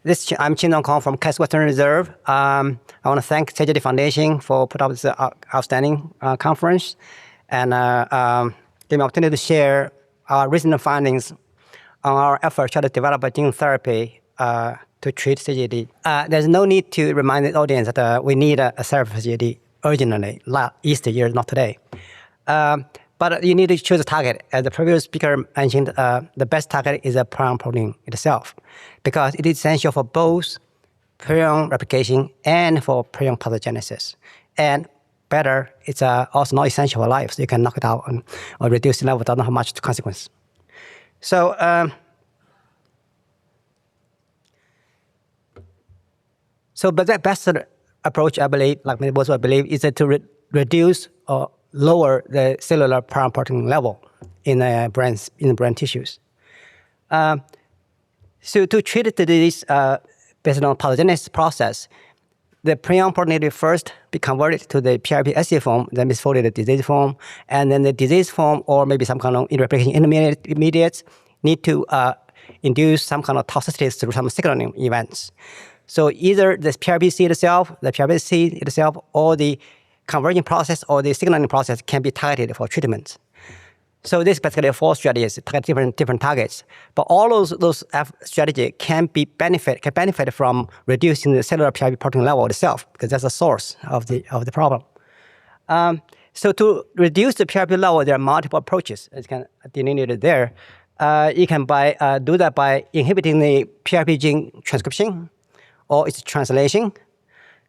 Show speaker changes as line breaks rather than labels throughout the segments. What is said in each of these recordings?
I'm Qingzhong from Cass Western Reserve. I want to thank CJD Foundation for putting up this outstanding conference and give me opportunity to share our recent findings on our effort to develop a gene therapy to treat CJD. There's no need to remind the audience that we need a therapy for CJD urgently, last year, not today. But you need to choose a target. As the previous speaker mentioned, the best target is a prion protein itself, because it is essential for both prion replication and for prion pathogenesis. And better, it's also not essential for life, so you can knock it out or reduce the level without not much consequence. So, but the best approach, I believe, like many people believe, is to reduce or lower the cellular prion protein level in the brain tissues. So to treat the disease based on pathogenesis process, the prion protein will first be converted to the PRP-SC form, then misfolded the disease form, and then the disease form or maybe some kind of replication intermediates need to induce some kind of toxicity through some signaling events. So either the PRP-C itself, the PRP-C itself, or the conversion process or the signaling process can be targeted for treatment. So this basically 4 strategies target different targets. But all those strategies can benefit from reducing the cellular PRP protein level itself, because that's the source of the problem. So to reduce the PRP level, there are multiple approaches. As can delineated there. You can do that by inhibiting the PRP gene transcription or its translation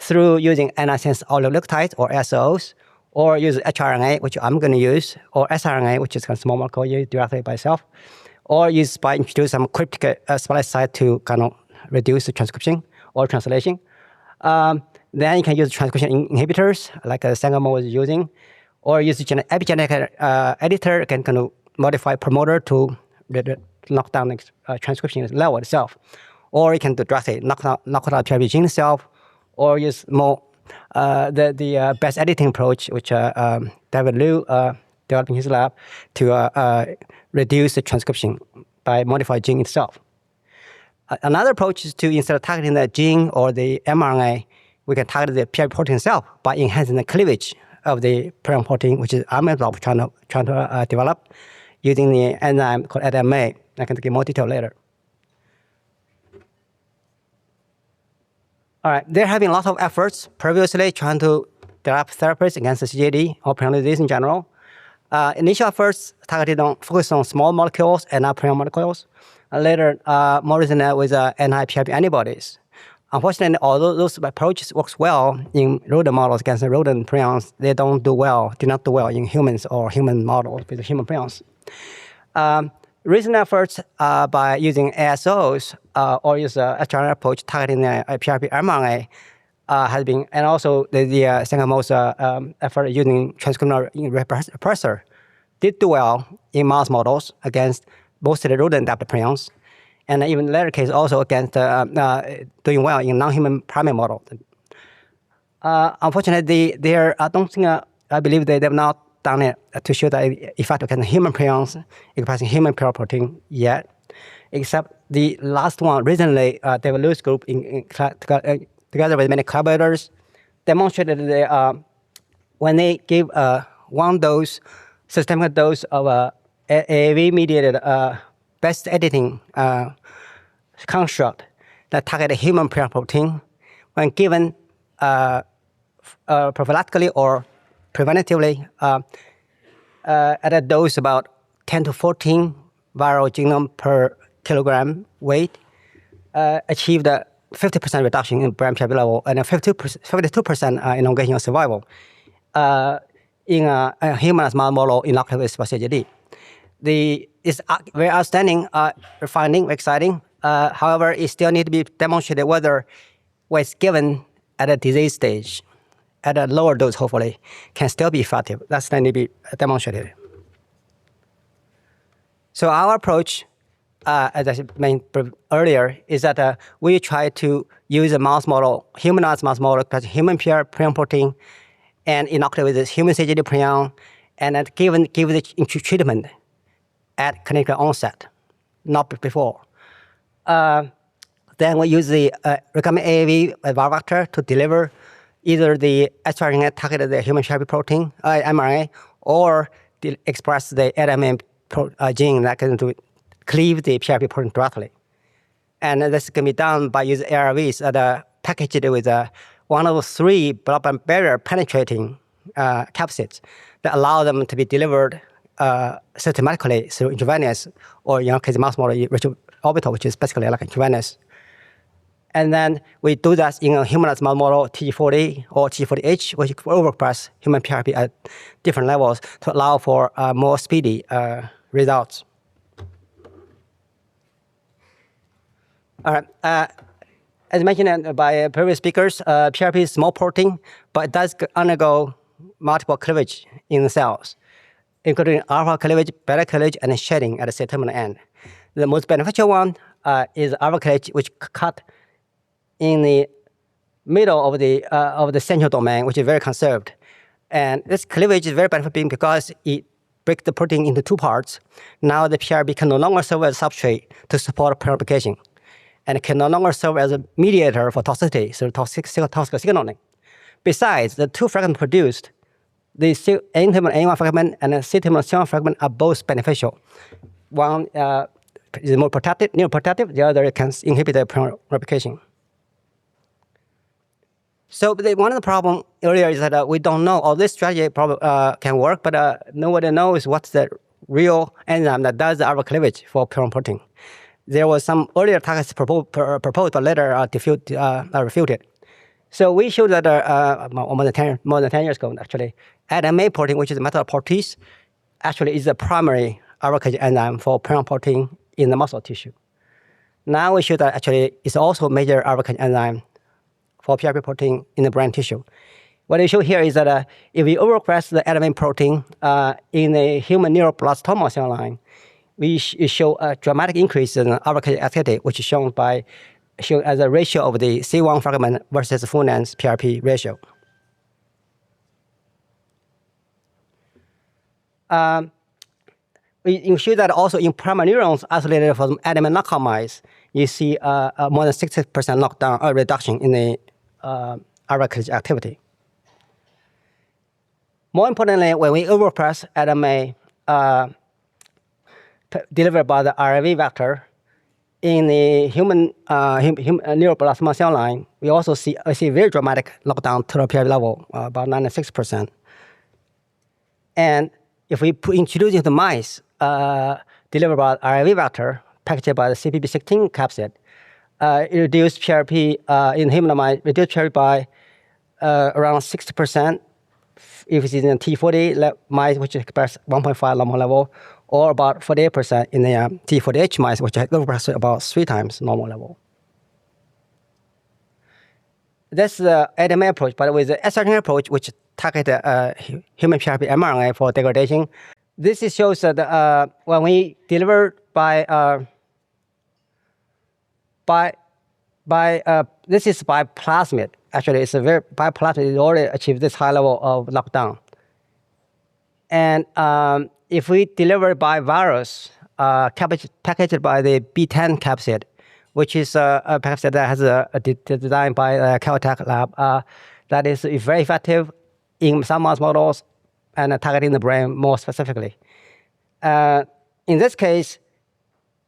through using antisense oligonucleotides or SOs, or use hRNA, which I'm going to use, or siRNA, which is kind of small molecule used directly by itself, or use by introducing some cryptic splice site to kind of reduce the transcription or translation. Then you can use transcription inhibitors, like Sangamo was using, or use epigenetic editor, can kind of modify promoter to knock down the transcription level itself. Or you can directly knock out PRP gene itself, or use more the best editing approach, which David Liu developed in his lab to reduce the transcription by modifying gene itself. Another approach is to, instead of targeting the gene or the mRNA, we can target the PRP protein itself by enhancing the cleavage of the prion protein, which is I'm trying to develop using the enzyme called ADMA. I can give more detail later. All right, there have been lots of efforts previously trying to develop therapies against the CJD or prion disease in general. Initial efforts focused on small molecules and not prion molecules. Later, more recently with anti-PRP antibodies. Unfortunately, although those approaches works well in rodent models against the rodent prions, they do not do well in humans or human models with human prions. Recent efforts by using ASOs or use a hRNA approach targeting the PRP mRNA has been, and also the Sangamo's effort using transcriptional repressor did do well in mouse models against mostly the rodent-adapted prions, and even later case also against doing well in non-human primate model. Unfortunately, I believe they have not done it to show the effect against human prions expressing human prion protein yet, except the last one recently, David Liu's group together with many collaborators demonstrated that when they gave one dose, systemic dose of AAV-mediated best editing construct that targeted human prion protein, when given prophylactically or preventatively at a dose about 10 to 14 viral genome per kilogram weight, achieved a 50% reduction in brain PRP level and a 52% elongation of survival in a humanized mouse model inoculated with CJD. It's very outstanding finding, exciting. However, it still needs to be demonstrated whether when it's given at a disease stage, at a lower dose, hopefully, can still be effective. That's going to be demonstrated. So our approach, as I mentioned earlier, is that we try to use a mouse model, humanized mouse model, because human prion protein, and inoculate with this human CJD prion, and then give the treatment at clinical onset, not before. Then we use the recombinant AAV viral vector to deliver either the siRNA targeted the human PRP protein, mRNA, or express the ADAMA gene that can cleave the PRP protein directly. And this can be done by using ARVs that are packaged with one of the 3 blood-brain barrier penetrating capsids that allow them to be delivered systematically through intravenous, or in our case, mouse model orbital, which is basically like intravenous. And then we do that in a humanized mouse model, TG40 or TG40H, which overexpress human PRP at different levels to allow for more speedy results. All right. As mentioned by previous speakers, PRP is a small protein, but it does undergo multiple cleavage in the cells, including alpha cleavage, beta cleavage, and shedding at the C-terminal end. The most beneficial one is alpha cleavage, which cut in the middle of the central domain, which is very conserved. And this cleavage is very beneficial because it breaks the protein into 2 parts. Now the PRP can no longer serve as a substrate to support purification, and it can no longer serve as a mediator for toxicity, so toxic signaling. Besides, the 2 fragments produced, the N-terminal A1 fragment and the C-terminal C1 fragment, are both beneficial. One is more protective, neuroprotective, the other can inhibit the replication. So one of the problems earlier is that we don't know, all this strategy probably can work, but nobody knows what's the real enzyme that does the alpha cleavage for Prion protein. There was some earlier targets proposed, but later refuted. So we showed that more than 10 years ago, actually, ADAMA protein, which is a metal protease, actually is the primary alpha cleavage enzyme for Prion protein in the muscle tissue. Now we show that actually it's also a major alpha cleavage enzyme for PRP protein in the brain tissue. What I show here is that if we overexpress the ADAMA protein in the human neuroblastoma cell line, we show a dramatic increase in alpha cleavage activity, which is shown as a ratio of the C1 fragment versus full length PRP ratio. We show that also in primary neurons isolated from ADAMA knockout mice, you see more than 60% knockdown or reduction in the alpha cleavage activity. More importantly, when we overexpress ADAMA delivered by the RNA vector in the human neuroblastoma cell line, we also see very dramatic knockdown to the PRP level, about 96%. And if we introduce into the mice delivered by RNA vector packaged by the CPP16 capsid, it reduced PRP in human mice, reduced PRP by around 60%. If it's in the T40 mice, which express 1.5 normal level, or about 48% in the T40H mice, which express about 3 times normal level. That's the ADAMA approach, but with the siRNA approach, which target human PRP mRNA for degradation, this shows that when we deliver this is by plasmid. Actually, it's a very by plasmid. It already achieved this high level of knockdown. And if we deliver by virus, packaged by the B10 capsid, which is a capsid that has designed by the Caltech lab, that is very effective in some mouse models and targeting the brain more specifically. In this case,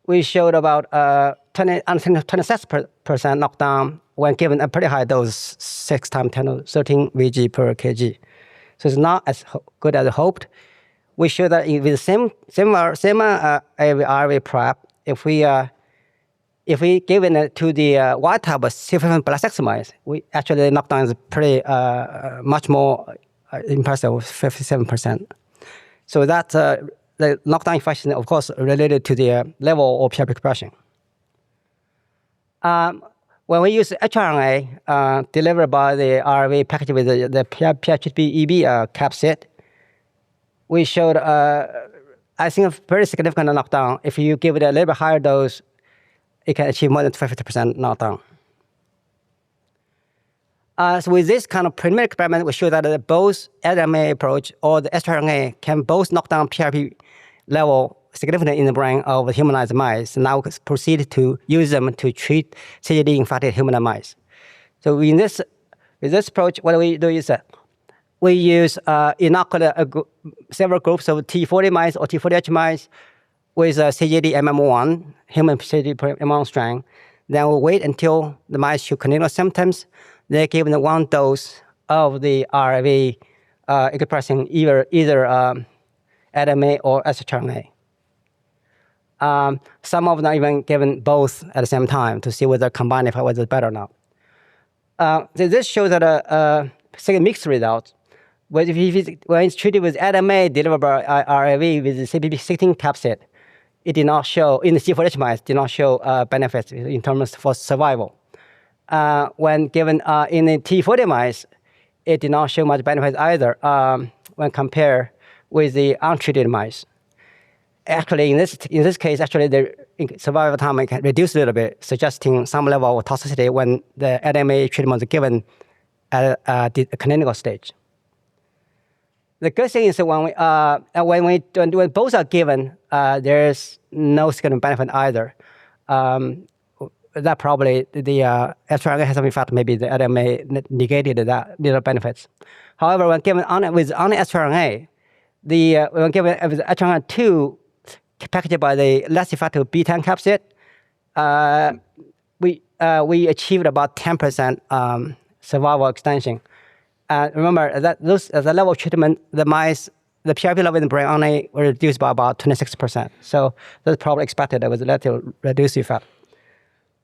we showed about 26% knockdown when given a pretty high dose, 6 times 10 to 13 Vg per kg. So it's not as good as hoped. We showed that with the same RV prep, if we give it to the wild type of C5 black sex mice, we actually the knockdown is pretty much more impressive, 57%. So that's the knockdown effect is, of course, related to the level of PRP expression. When we use HRNA delivered by the RV packaged with the PHP-EB capsid, we showed, I think, a very significant knockdown. If you give it a little bit higher dose, it can achieve more than 50% knockdown. So with this kind of preliminary experiment, we show that both ADAMA approach or the siRNA can both knock down PRP level significant in the brain of humanized mice. Now proceed to use them to treat CJD-infected human mice. So with this approach, what we do is we use inoculate several groups of T40 mice or T40H mice with CJD MM1, human CJD MM1 strain. Then we wait until the mice show clinical symptoms. They give them one dose of the RIV expressing either ADMA or sRNA. Some of them even given both at the same time to see whether combined if was better or not. This shows that a mixed result. When it's treated with ADMA delivered by RIV with the CPP16 capsid, it did not show, in the C4H mice, did not show benefits in terms for survival. When given in the T40 mice, it did not show much benefit either when compared with the untreated mice. Actually, in this case, actually the survival time can reduce a little bit, suggesting some level of toxicity when the ADMA treatment is given at the clinical stage. The good thing is that when both are given, there's no significant benefit either. That probably the sRNA has some effect. Maybe the ADMA negated that little benefits. However, when given with only sRNA, when given with sRNA2 packaged by the less effective B10 capsid, we achieved about 10% survival extension. Remember that at the level of treatment, the PRP level in the brain only were reduced by about 26%. So that's probably expected there was a relative reduced effect.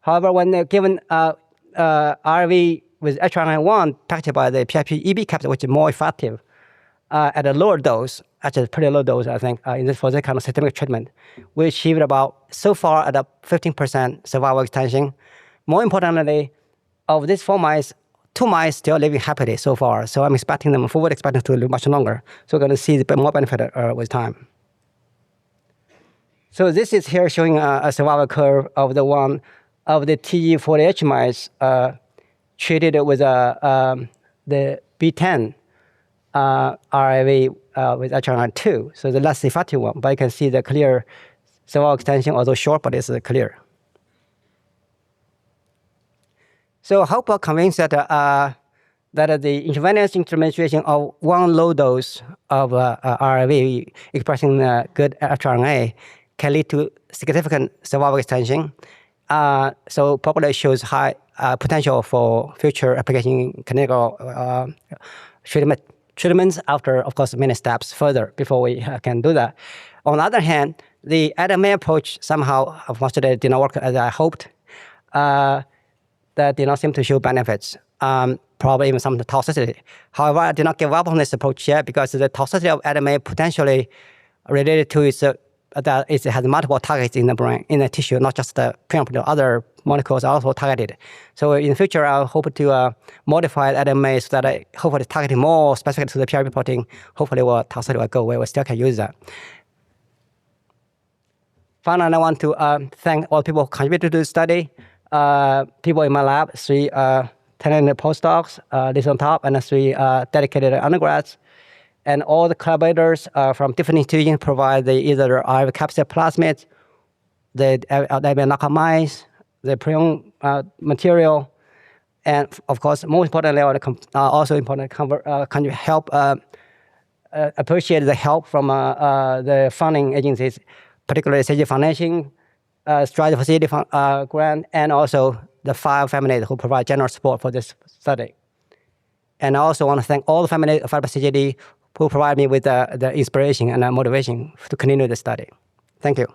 However, when they're given RV with sRNA1 packaged by the PRP-EB capsid, which is more effective at a lower dose, actually pretty low dose, I think, for this kind of systemic treatment, we achieved about, so far, at a 15% survival extension. More importantly, of these 4 mice, 2 mice still living happily so far. So I'm expecting them, forward expecting to live much longer. So we're going to see more benefit with time. So this is here showing a survival curve of the T40H mice treated with the B10 RIV with HRN2, so the less effective one. But you can see the clear survival extension, although short, but it's clear. So I hope we're convinced that the intravenous administration of one low dose of RIV expressing good HRNA can lead to significant survival extension. So probably shows high potential for future application in clinical treatments after, of course, many steps further before we can do that. On the other hand, the ADMA approach somehow, unfortunately, did not work as I hoped. That did not seem to show benefits, probably even some toxicity. However, I did not give up on this approach yet because the toxicity of ADMA potentially related to that it has multiple targets in the brain, in the tissue, not just the Prion, but other molecules are also targeted. So in the future, I hope to modify ADMA so that I hopefully targeting more specific to the PRP protein. Hopefully, toxicity will go away. We still can use that. Finally, I want to thank all people who contributed to the study. People in my lab, 3 talented postdocs, this on top, and 3 dedicated undergrads. And all the collaborators from different institutions provide either IV capsid plasmids, the knockout mice, the Prion material, and of course, most importantly, also important, can you help appreciate the help from the funding agencies, particularly CJD Foundation, Strive for CJD grant, and also the 5 families who provide general support for this study. And I also want to thank all the families of CJD who provide me with the inspiration and motivation to continue the study. Thank you.